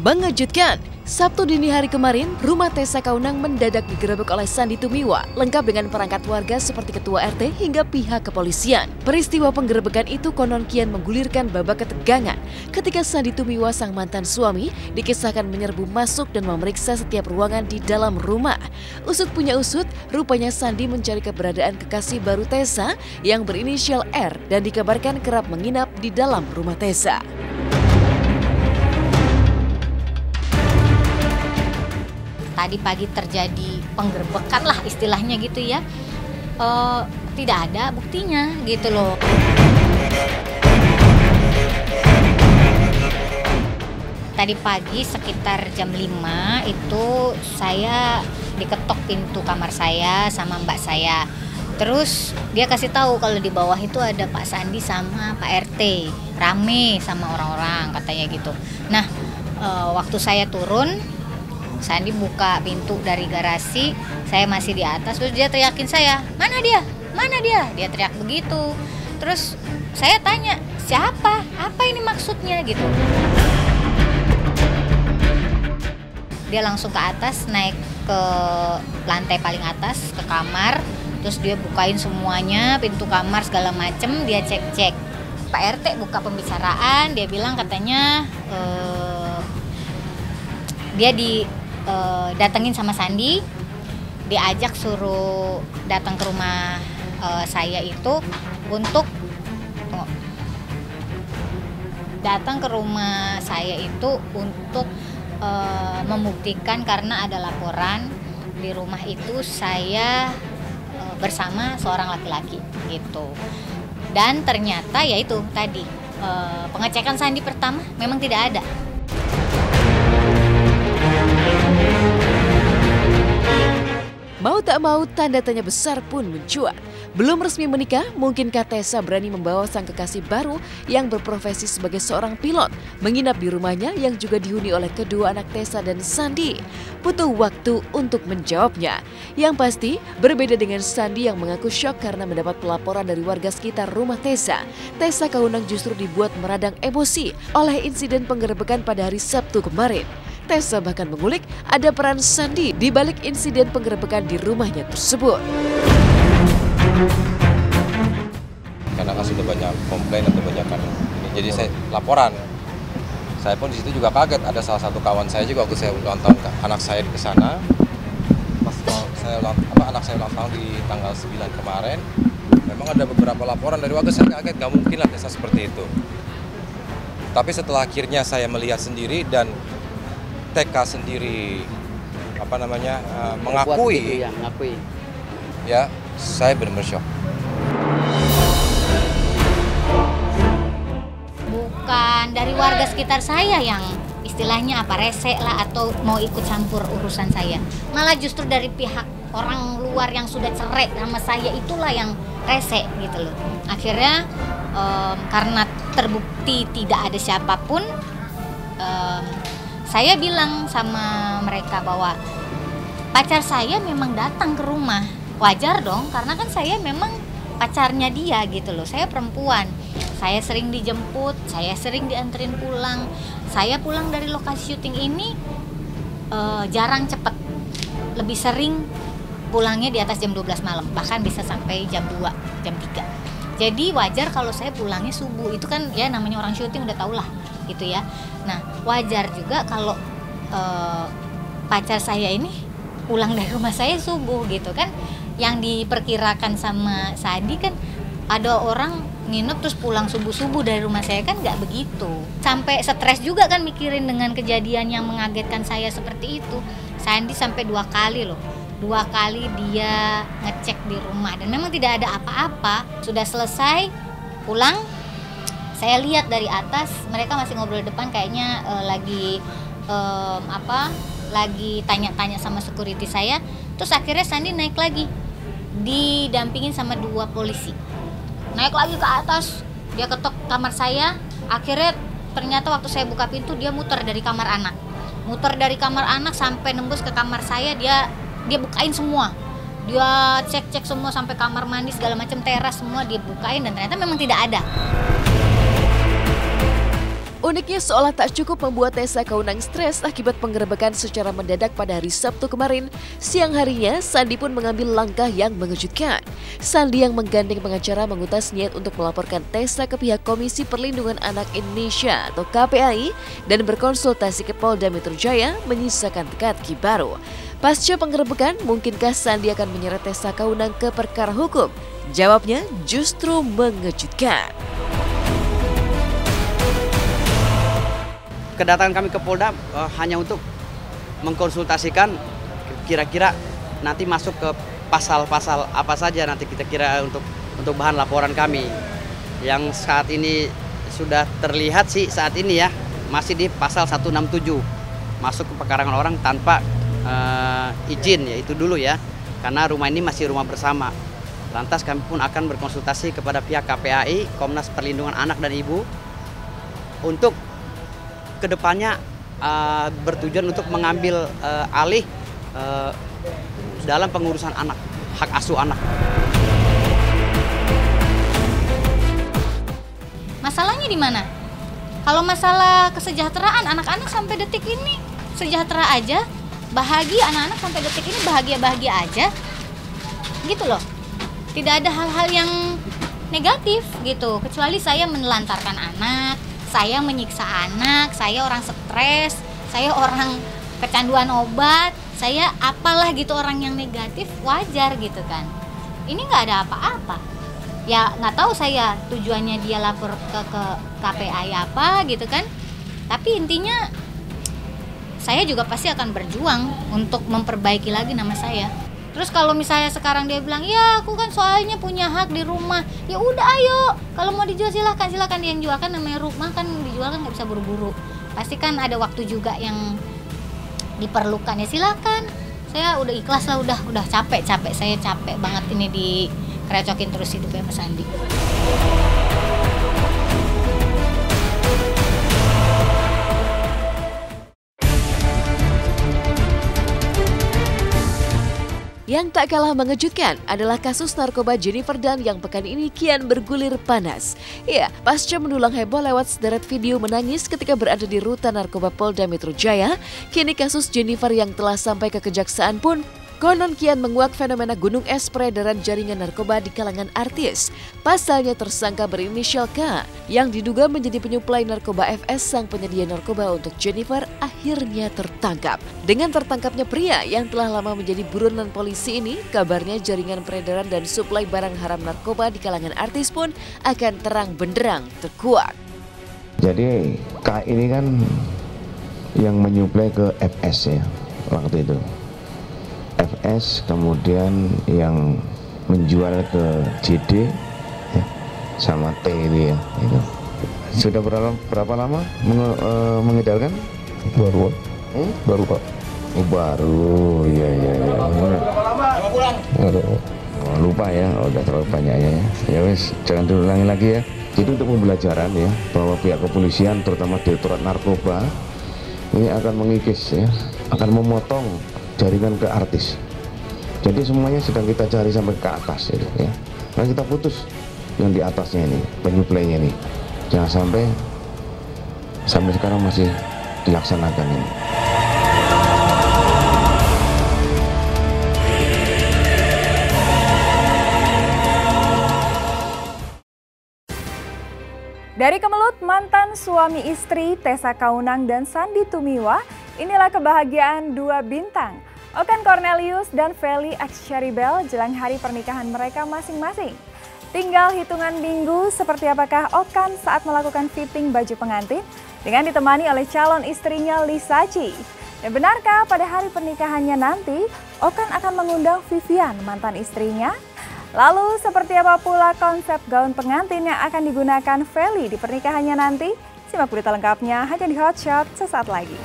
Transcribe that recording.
Mengejutkan, Sabtu dini hari kemarin, rumah Tessa Kaunang mendadak digerebek oleh Sandy Tumiwa, lengkap dengan perangkat warga seperti ketua RT hingga pihak kepolisian. Peristiwa penggerebekan itu konon kian menggulirkan babak ketegangan ketika Sandy Tumiwa, sang mantan suami, dikisahkan menyerbu masuk dan memeriksa setiap ruangan di dalam rumah. Usut punya usut, rupanya Sandy mencari keberadaan kekasih baru Tessa yang berinisial R dan dikabarkan kerap menginap di dalam rumah Tessa. Tadi pagi terjadi penggerbekan lah istilahnya gitu ya, tidak ada buktinya gitu loh. Tadi pagi sekitar jam 5 itu saya diketok pintu kamar saya sama mbak saya. Terus dia kasih tahu kalau di bawah itu ada Pak Sandi sama Pak RT, rame sama orang-orang katanya gitu. Nah, waktu saya turun, Sandi buka pintu dari garasi, saya masih di atas, terus dia teriakin saya, mana dia? Mana dia? Dia teriak begitu. Terus saya tanya, siapa? Apa ini maksudnya gitu. Dia langsung ke atas, naik ke lantai paling atas, ke kamar, terus dia bukain semuanya, pintu kamar segala macem, dia cek-cek. Pak RT buka pembicaraan, dia bilang katanya dia datengin sama Sandi, diajak suruh datang ke rumah saya itu untuk membuktikan karena ada laporan di rumah itu saya bersama seorang laki-laki gitu. Dan ternyata ya itu tadi pengecekan Sandi pertama memang tidak ada. Mau tak mau, tanda tanya besar pun mencuat. Belum resmi menikah, mungkinkah Tessa berani membawa sang kekasih baru yang berprofesi sebagai seorang pilot menginap di rumahnya yang juga dihuni oleh kedua anak Tessa dan Sandi? Butuh waktu untuk menjawabnya. Yang pasti, berbeda dengan Sandi yang mengaku syok karena mendapat pelaporan dari warga sekitar rumah Tessa. Tessa Kaunang justru dibuat meradang emosi oleh insiden penggerebekan pada hari Sabtu kemarin. Tessa bahkan mengulik ada peran Sandi di balik insiden penggerebekan di rumahnya tersebut. Karena sudah banyak komplain atau banyak ini, jadi saya laporan. Saya pun di situ juga kaget, ada salah satu kawan saya juga waktu saya ulang tahun anak saya ke sana. Pas anak saya ulang tahun di tanggal 9 kemarin, memang ada beberapa laporan dari warga. Saya kaget, nggak mungkin lah Tessa seperti itu. Tapi setelah akhirnya saya melihat sendiri dan TK sendiri mengakui, ya saya benar-benar syok. Bukan dari warga sekitar saya yang istilahnya rese lah atau mau ikut campur urusan saya, malah justru dari pihak orang luar yang sudah cerai sama saya itulah yang rese gitu loh. Akhirnya karena terbukti tidak ada siapapun, saya bilang sama mereka bahwa pacar saya memang datang ke rumah. Wajar dong, karena kan saya memang pacarnya dia gitu loh. Saya perempuan, saya sering dijemput, saya sering dianterin pulang. Saya pulang dari lokasi syuting ini jarang cepet. Lebih sering pulangnya di atas jam 12 malam, bahkan bisa sampai jam 2, jam 3. Jadi wajar kalau saya pulangnya subuh. Itu kan ya namanya orang syuting udah tau lah gitu ya. Nah, wajar juga kalau pacar saya ini pulang dari rumah saya subuh gitu kan. Yang diperkirakan sama Sandi kan ada orang nginep terus pulang subuh-subuh dari rumah saya, kan nggak begitu. Sampai stres juga kan mikirin dengan kejadian yang mengagetkan saya seperti itu. Sandi sampai 2 kali loh. 2 kali dia ngecek di rumah dan memang tidak ada apa-apa. Sudah selesai pulang, saya lihat dari atas mereka masih ngobrol depan, kayaknya lagi tanya-tanya sama security saya. Terus akhirnya Sandi naik lagi, didampingin sama 2 polisi. Naik lagi ke atas, dia ketok kamar saya. Akhirnya ternyata waktu saya buka pintu dia muter dari kamar anak. Muter dari kamar anak sampai nembus ke kamar saya, dia bukain semua. Dia cek-cek semua sampai kamar mandi segala macam, teras semua dia bukain dan ternyata memang tidak ada. Uniknya seolah tak cukup membuat Tessa Kaunang stres akibat penggerebekan secara mendadak pada hari Sabtu kemarin. Siang harinya, Sandi pun mengambil langkah yang mengejutkan. Sandi yang menggandeng pengacara mengutas niat untuk melaporkan Tessa ke pihak Komisi Perlindungan Anak Indonesia atau KPAI dan berkonsultasi ke Polda Metro Jaya menyisakan teka-teki baru. Pasca penggerebekan, mungkinkah Sandi akan menyeret Tessa Kaunang ke perkara hukum? Jawabnya justru mengejutkan. Kedatangan kami ke Polda hanya untuk mengkonsultasikan kira-kira nanti masuk ke pasal-pasal apa saja nanti kita kira untuk bahan laporan kami. Yang saat ini sudah terlihat sih saat ini ya masih di pasal 167 masuk ke pekarangan orang tanpa izin, ya itu dulu ya, karena rumah ini masih rumah bersama. Lantas kami pun akan berkonsultasi kepada pihak KPAI, Komnas Perlindungan Anak dan Ibu untuk kedepannya bertujuan untuk mengambil alih dalam pengurusan anak, hak asuh anak. Masalahnya di mana? Kalau masalah kesejahteraan anak-anak sampai detik ini sejahtera aja, bahagia, anak-anak sampai detik ini bahagia-bahagia aja, gitu loh. Tidak ada hal-hal yang negatif gitu, kecuali saya menelantarkan anak, saya menyiksa anak, saya orang stres, saya orang kecanduan obat, saya apalah gitu, orang yang negatif, wajar gitu kan. Ini nggak ada apa-apa. Ya nggak tahu saya tujuannya dia lapor ke KPAI apa gitu kan. Tapi intinya saya juga pasti akan berjuang untuk memperbaiki lagi nama saya. Terus kalau misalnya sekarang dia bilang, ya aku kan soalnya punya hak di rumah, ya udah ayo, kalau mau dijual silakan dia yang jual, kan namanya rumah kan dijual kan nggak bisa buru-buru, pasti kan ada waktu juga yang diperlukan, ya silakan. Saya udah ikhlas lah, udah capek saya capek banget ini dikerecokin terus hidupnya Mas Andi. Yang tak kalah mengejutkan adalah kasus narkoba Jennifer Dunn yang pekan ini kian bergulir panas. Ya, pasca mendulang heboh lewat sederet video menangis ketika berada di rutan narkoba Polda Metro Jaya, kini kasus Jennifer yang telah sampai ke kejaksaan pun konon kian menguak fenomena gunung es peredaran jaringan narkoba di kalangan artis. Pasalnya tersangka berinisial K yang diduga menjadi penyuplai narkoba FS sang penyedia narkoba untuk Jennifer akhirnya tertangkap. Dengan tertangkapnya pria yang telah lama menjadi buronan polisi ini, kabarnya jaringan peredaran dan suplai barang haram narkoba di kalangan artis pun akan terang benderang terkuak. Jadi K ini kan yang menyuplai ke FS ya waktu itu. FS kemudian yang menjual ke JD ya, sama T itu ya. Itu. Sudah berapa lama mengedarkan? Baru Pak. Oh, baru, iya. Berapa lama pulang? Oh, lupa ya, udah terlalu banyaknya ya. Ya wes, jangan diulangi lagi ya. Jadi untuk pembelajaran ya, bahwa pihak kepolisian terutama Direktorat Narkoba ini akan mengikis ya, akan memotong jaringan ke artis. Jadi semuanya sedang kita cari sampai ke atas itu ya. Nah kita putus yang di atasnya ini, penyuplainya ini. Jangan sampai sekarang masih dilaksanakan ini. Dari kemelut mantan suami istri Tessa Kaunang dan Sandi Tumiwa, inilah kebahagiaan dua bintang, Okan Cornelius dan Feli Axsharibel jelang hari pernikahan mereka masing-masing. Tinggal hitungan minggu seperti apakah Okan saat melakukan fitting baju pengantin dengan ditemani oleh calon istrinya Lisa Chi. Dan benarkah pada hari pernikahannya nanti Okan akan mengundang Vivian mantan istrinya? Lalu seperti apa pula konsep gaun pengantin yang akan digunakan Feli di pernikahannya nanti? Simak berita lengkapnya hanya di Hot Shot sesaat lagi.